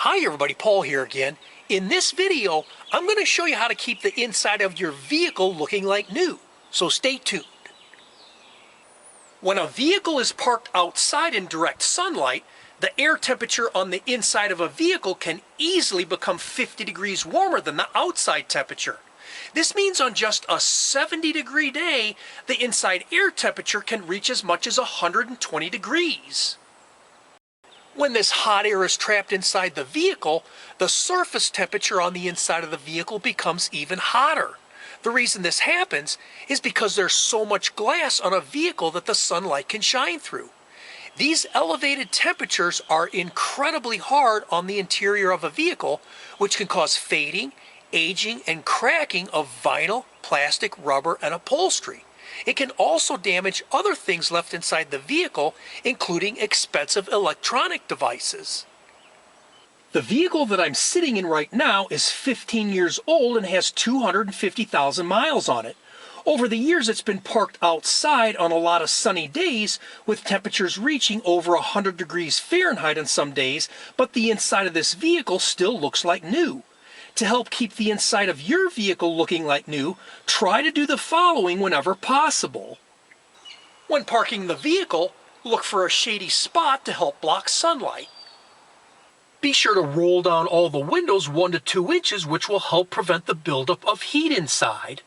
Hi everybody, Paul here again. In this video, I'm going to show you how to keep the inside of your vehicle looking like new, so stay tuned. When a vehicle is parked outside in direct sunlight, the air temperature on the inside of a vehicle can easily become 50 degrees warmer than the outside temperature. This means on just a 70-degree day, the inside air temperature can reach as much as 120 degrees. When this hot air is trapped inside the vehicle, the surface temperature on the inside of the vehicle becomes even hotter. The reason this happens is because there's so much glass on a vehicle that the sunlight can shine through. These elevated temperatures are incredibly hard on the interior of a vehicle, which can cause fading, aging, and cracking of vinyl, plastic, rubber, and upholstery. It can also damage other things left inside the vehicle, including expensive electronic devices. The vehicle that I'm sitting in right now is 15 years old and has 250,000 miles on it. Over the years, it's been parked outside on a lot of sunny days, with temperatures reaching over 100 degrees Fahrenheit on some days, but the inside of this vehicle still looks like new. To help keep the inside of your vehicle looking like new, try to do the following whenever possible. When parking the vehicle, look for a shady spot to help block sunlight. Be sure to roll down all the windows 1 to 2 inches, which will help prevent the buildup of heat inside.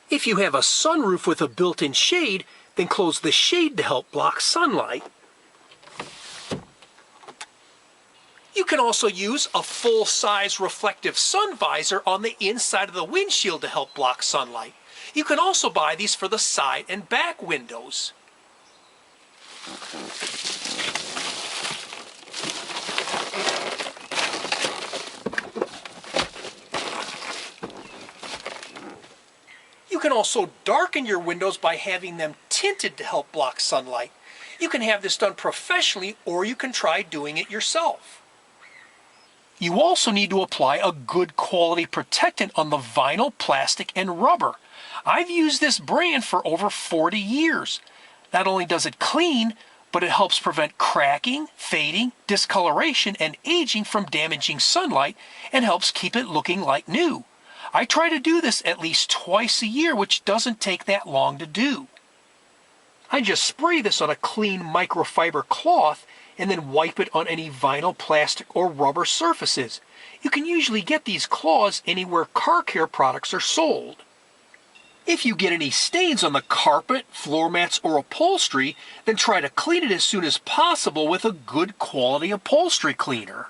If you have a sunroof with a built-in shade, then close the shade to help block sunlight. You can also use a full-size reflective sun visor on the inside of the windshield to help block sunlight. You can also buy these for the side and back windows. You can also darken your windows by having them tinted to help block sunlight. You can have this done professionally, or you can try doing it yourself. You also need to apply a good quality protectant on the vinyl, plastic, and rubber. I've used this brand for over 40 years. Not only does it clean, but it helps prevent cracking, fading, discoloration, and aging from damaging sunlight, and helps keep it looking like new. I try to do this at least twice a year, which doesn't take that long to do. I just spray this on a clean microfiber cloth and then wipe it on any vinyl, plastic, or rubber surfaces. You can usually get these cloths anywhere car care products are sold. If you get any stains on the carpet, floor mats, or upholstery, then try to clean it as soon as possible with a good quality upholstery cleaner.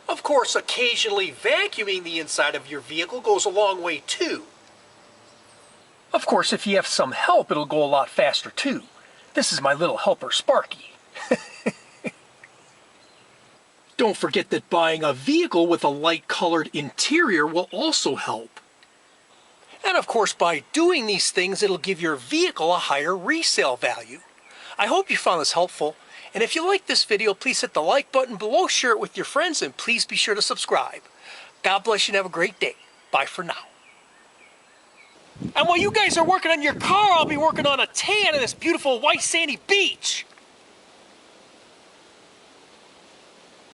Of course, occasionally vacuuming the inside of your vehicle goes a long way too. Of course, if you have some help, it'll go a lot faster too. This is my little helper, Sparky. Don't forget that buying a vehicle with a light-colored interior will also help. And of course, by doing these things, it'll give your vehicle a higher resale value. I hope you found this helpful. And if you like this video, please hit the like button below, share it with your friends, and please be sure to subscribe. God bless you and have a great day. Bye for now. And while you guys are working on your car, I'll be working on a tan on this beautiful white sandy beach.